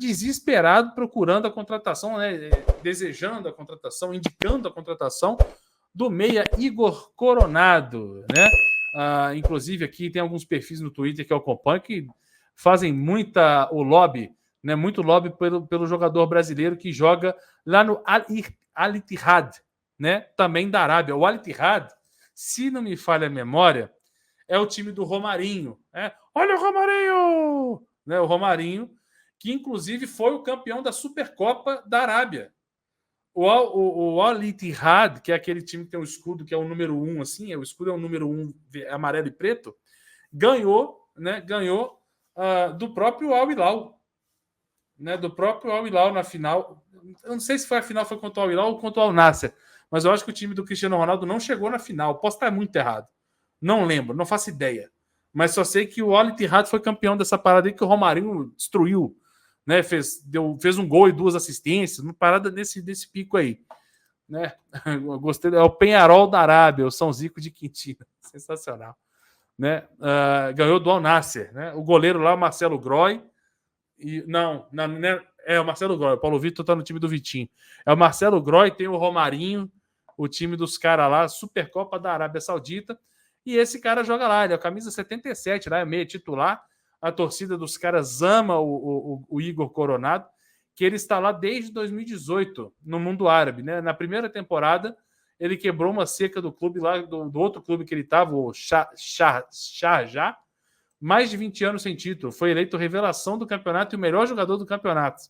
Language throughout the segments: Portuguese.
desesperado procurando a contratação, né, desejando a contratação, indicando a contratação do meia Igor Coronado, né? Inclusive aqui tem alguns perfis no Twitter que eu acompanho que fazem muito lobby pelo jogador brasileiro que joga lá no Al Ittihad, né? Também da Arábia. O Al Ittihad, se não me falha a memória, é o time do Romarinho, né? Olha o Romarinho! Né? O Romarinho, que inclusive foi o campeão da Supercopa da Arábia. O Al Ittihad, que é aquele time que tem o escudo que é o número 1, assim, o escudo é o número 1 amarelo e preto, ganhou do próprio Al Hilal, né? Do próprio Al Hilal na final. Eu não sei se a final foi contra o Al Hilal ou contra o Al Nassr, mas eu acho que o time do Cristiano Ronaldo não chegou na final. Posso estar muito errado. Não lembro, não faço ideia. Mas só sei que o Al Ittihad foi campeão dessa parada aí que o Romarinho destruiu. Né, fez um gol e 2 assistências, uma parada desse pico aí. Né? Eu gostei, é o Penharol da Arábia, o São Zico de Quintina. Sensacional. Né? Ganhou do Al Nassr. Né? O goleiro lá, o Marcelo Groy. É o Marcelo Groy. O Paulo Vitor está no time do Vitinho. É o Marcelo Groy, tem o Romarinho, o time dos caras lá, Supercopa da Arábia Saudita. E esse cara joga lá, ele é a camisa 77, lá, é meio titular. A torcida dos caras ama o Igor Coronado, que ele está lá desde 2018 no mundo árabe. Né? Na primeira temporada, ele quebrou uma seca do clube lá, do outro clube que ele estava, o Sharjah, mais de 20 anos sem título. Foi eleito revelação do campeonato e o melhor jogador do campeonato.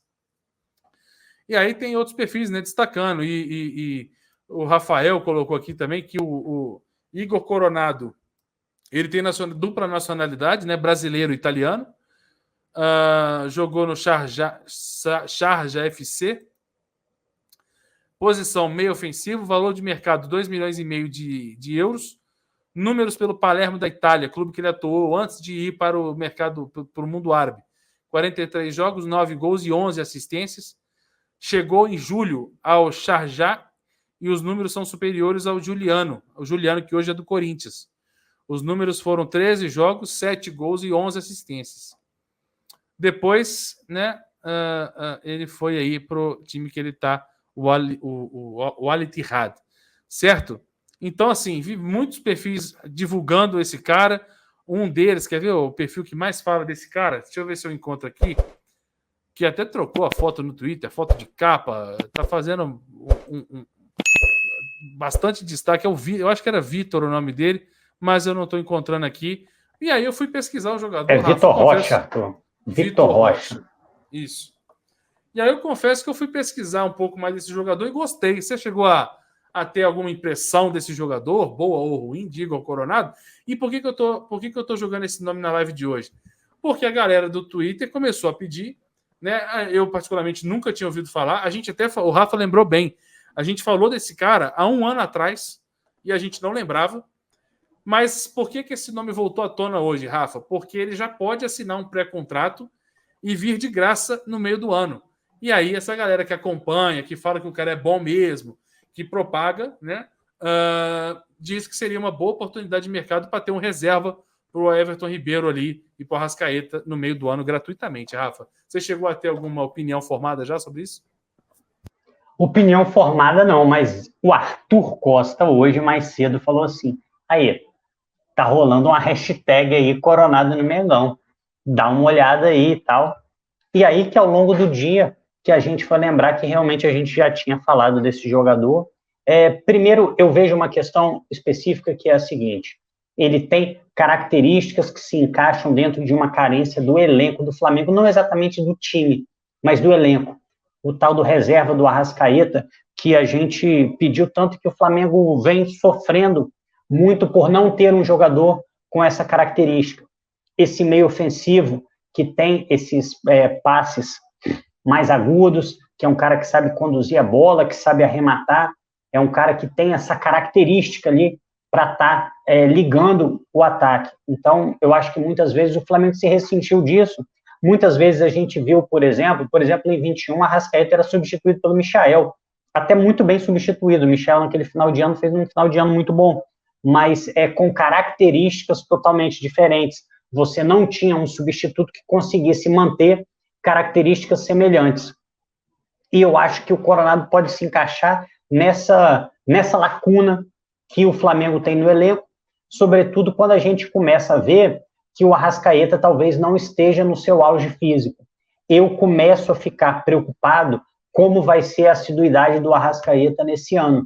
E aí tem outros perfis, né, destacando. E o Rafael colocou aqui também que o Igor Coronado ele tem dupla nacionalidade, né, brasileiro e italiano. Jogou no Sharjah FC. Posição meio ofensivo, valor de mercado 2,5 milhões de euros. Números pelo Palermo da Itália, clube que ele atuou antes de ir para o mercado, para o mundo árabe. 43 jogos, 9 gols e 11 assistências. Chegou em julho ao Sharjah e os números são superiores ao Juliano. O Juliano, que hoje é do Corinthians. Os números foram 13 jogos, 7 gols e 11 assistências. Depois, né, ele foi aí para o time que ele está, o Al Ittihad, certo? Então, assim, vi muitos perfis divulgando esse cara. Um deles, quer ver o perfil que mais fala desse cara? Deixa eu ver se eu encontro aqui. Que até trocou a foto no Twitter, a foto de capa, tá fazendo bastante destaque. Eu acho que era Vitor o nome dele, mas eu não estou encontrando aqui. E aí eu fui pesquisar o jogador. É Vitor Rocha, Arthur. Vitor Rocha. Isso. E aí eu confesso que eu fui pesquisar um pouco mais desse jogador e gostei. Você chegou a ter alguma impressão desse jogador, boa ou ruim, diga ao Coronado? E por que eu tô jogando esse nome na live de hoje? Porque a galera do Twitter começou a pedir, né? Eu particularmente nunca tinha ouvido falar. A gente até o Rafa lembrou bem. A gente falou desse cara há 1 ano atrás e a gente não lembrava. Mas por que esse nome voltou à tona hoje, Rafa? Porque ele já pode assinar um pré-contrato e vir de graça no meio do ano. E aí essa galera que acompanha, que fala que o cara é bom mesmo, que propaga, né, diz que seria uma boa oportunidade de mercado para ter um reserva para o Everton Ribeiro ali e para o Arrascaeta no meio do ano gratuitamente, Rafa. Você chegou a ter alguma opinião formada já sobre isso? Opinião formada não, mas o Arthur Costa hoje mais cedo falou assim, aí, tá rolando uma hashtag aí, Coronado no Mengão. Dá uma olhada aí e tal. E aí que ao longo do dia que a gente foi lembrar que realmente a gente já tinha falado desse jogador. Primeiro, eu vejo uma questão específica que é a seguinte, ele tem características que se encaixam dentro de uma carência do elenco do Flamengo, não exatamente do time, mas do elenco. O tal do reserva do Arrascaeta, que a gente pediu tanto que o Flamengo vem sofrendo muito por não ter um jogador com essa característica. Esse meio ofensivo que tem esses passes mais agudos, que é um cara que sabe conduzir a bola, que sabe arrematar, é um cara que tem essa característica ali para estar ligando o ataque. Então, eu acho que muitas vezes o Flamengo se ressentiu disso. Muitas vezes a gente viu, por exemplo, em 21, a Arrascaeta era substituído pelo Michael, até muito bem substituído. O Michael, naquele final de ano, fez um final de ano muito bom, mas com características totalmente diferentes. Você não tinha um substituto que conseguisse manter características semelhantes. E eu acho que o Coronado pode se encaixar nessa lacuna que o Flamengo tem no elenco, sobretudo quando a gente começa a ver que o Arrascaeta talvez não esteja no seu auge físico. Eu começo a ficar preocupado como vai ser a assiduidade do Arrascaeta nesse ano.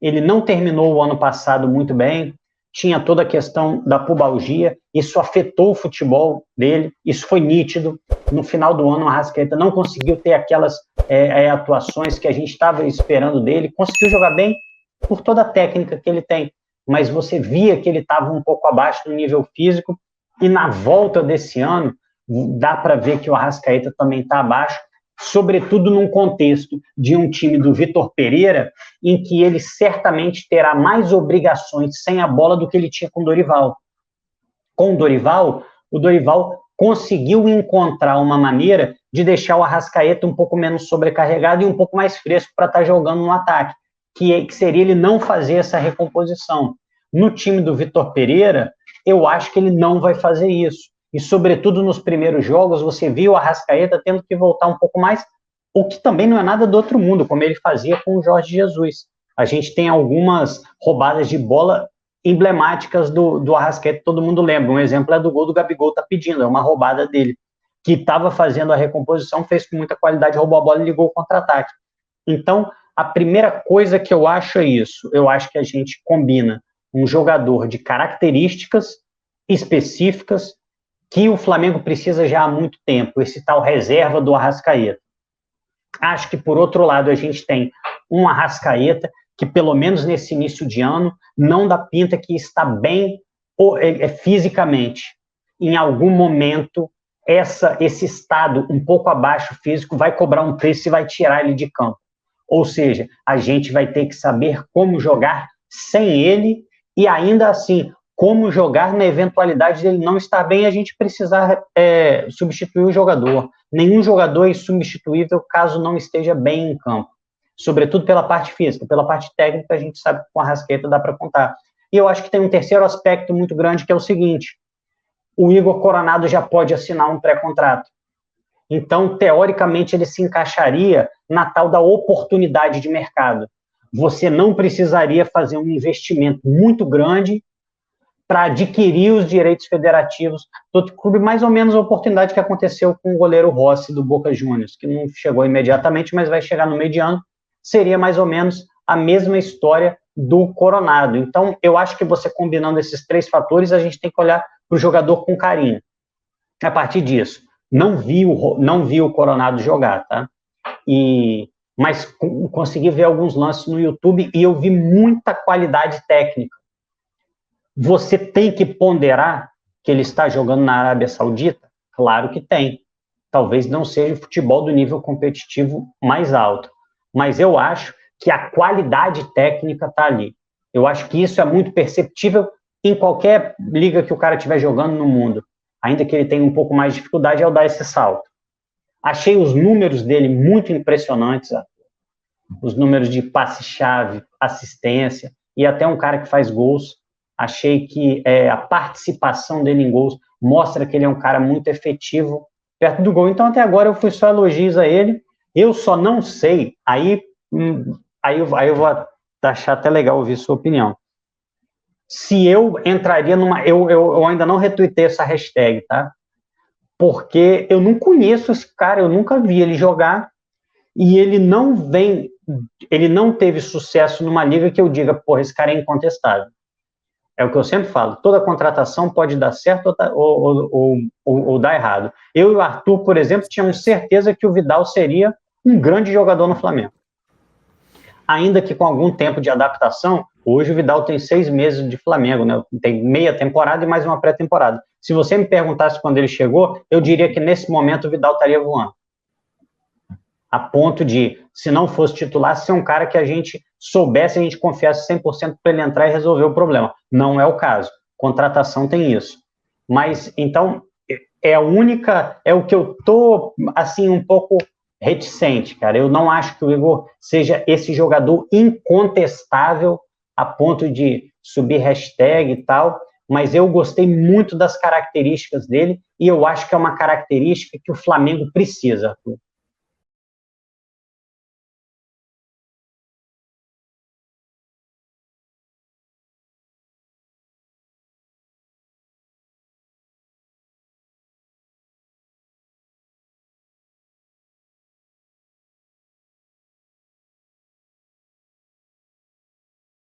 Ele não terminou o ano passado muito bem, tinha toda a questão da pubalgia, isso afetou o futebol dele, isso foi nítido. No final do ano, o Arrascaeta não conseguiu ter aquelas atuações que a gente estava esperando dele, conseguiu jogar bem por toda a técnica que ele tem, mas você via que ele estava um pouco abaixo do nível físico, e na volta desse ano, dá para ver que o Arrascaeta também está abaixo, sobretudo num contexto de um time do Vitor Pereira, em que ele certamente terá mais obrigações sem a bola do que ele tinha com o Dorival. Com o Dorival conseguiu encontrar uma maneira de deixar o Arrascaeta um pouco menos sobrecarregado e um pouco mais fresco para estar jogando no ataque, que seria ele não fazer essa recomposição. No time do Vitor Pereira, eu acho que ele não vai fazer isso. E, sobretudo, nos primeiros jogos, você viu o Arrascaeta tendo que voltar um pouco mais, o que também não é nada do outro mundo, como ele fazia com o Jorge Jesus. A gente tem algumas roubadas de bola emblemáticas do Arrascaeta, todo mundo lembra. Um exemplo é do gol do Gabigol, tá pedindo, é uma roubada dele, que estava fazendo a recomposição, fez com muita qualidade, roubou a bola e ligou o contra-ataque. Então, a primeira coisa que eu acho é isso. Eu acho que a gente combina um jogador de características específicas que o Flamengo precisa já há muito tempo, esse tal reserva do Arrascaeta. Acho que, por outro lado, a gente tem um Arrascaeta que, pelo menos nesse início de ano, não dá pinta que está bem fisicamente. Em algum momento, esse estado um pouco abaixo físico vai cobrar um preço e vai tirar ele de campo. Ou seja, a gente vai ter que saber como jogar sem ele e, ainda assim, como jogar na eventualidade dele não estar bem, a gente precisar substituir o jogador. Nenhum jogador é insubstituível caso não esteja bem em campo. Sobretudo pela parte física. Pela parte técnica, a gente sabe que com a Arrascaeta dá para contar. E eu acho que tem um terceiro aspecto muito grande, que é o seguinte: o Igor Coronado já pode assinar um pré-contrato. Então, teoricamente, ele se encaixaria na tal da oportunidade de mercado. Você não precisaria fazer um investimento muito grande para adquirir os direitos federativos do outro clube, mais ou menos a oportunidade que aconteceu com o goleiro Rossi do Boca Juniors, que não chegou imediatamente, mas vai chegar no meio de ano, seria mais ou menos a mesma história do Coronado. Então, eu acho que você combinando esses três fatores, a gente tem que olhar para o jogador com carinho. A partir disso, não vi o Coronado jogar, tá? Mas consegui ver alguns lances no YouTube e eu vi muita qualidade técnica. Você tem que ponderar que ele está jogando na Arábia Saudita? Claro que tem. Talvez não seja o futebol do nível competitivo mais alto, mas eu acho que a qualidade técnica está ali. Eu acho que isso é muito perceptível em qualquer liga que o cara estiver jogando no mundo, ainda que ele tenha um pouco mais de dificuldade ao dar esse salto. Achei os números dele muito impressionantes, os números de passe-chave, assistência, e até um cara que faz gols. Achei que a participação dele em gols mostra que ele é um cara muito efetivo perto do gol. Então, até agora, eu fui só elogios a ele. Eu só não sei, aí eu vou achar até legal ouvir sua opinião. Se eu entraria numa... Eu ainda não retuitei essa hashtag, tá? Porque eu não conheço esse cara, eu nunca vi ele jogar, e ele não teve sucesso numa liga que eu diga, porra, esse cara é incontestável. É o que eu sempre falo, toda contratação pode dar certo ou dar errado. Eu e o Arthur, por exemplo, tínhamos certeza que o Vidal seria um grande jogador no Flamengo. Ainda que com algum tempo de adaptação, hoje o Vidal tem 6 meses de Flamengo, né? Tem meia temporada e mais uma pré-temporada. Se você me perguntasse quando ele chegou, eu diria que nesse momento o Vidal estaria voando. A ponto de, se não fosse titular, ser um cara que a gente soubesse, a gente confiasse 100% para ele entrar e resolver o problema. Não é o caso. Contratação tem isso. Mas, então, é o que eu tô, assim, um pouco reticente, cara. Eu não acho que o Igor seja esse jogador incontestável a ponto de subir hashtag e tal, mas eu gostei muito das características dele e eu acho que é uma característica que o Flamengo precisa, Arthur.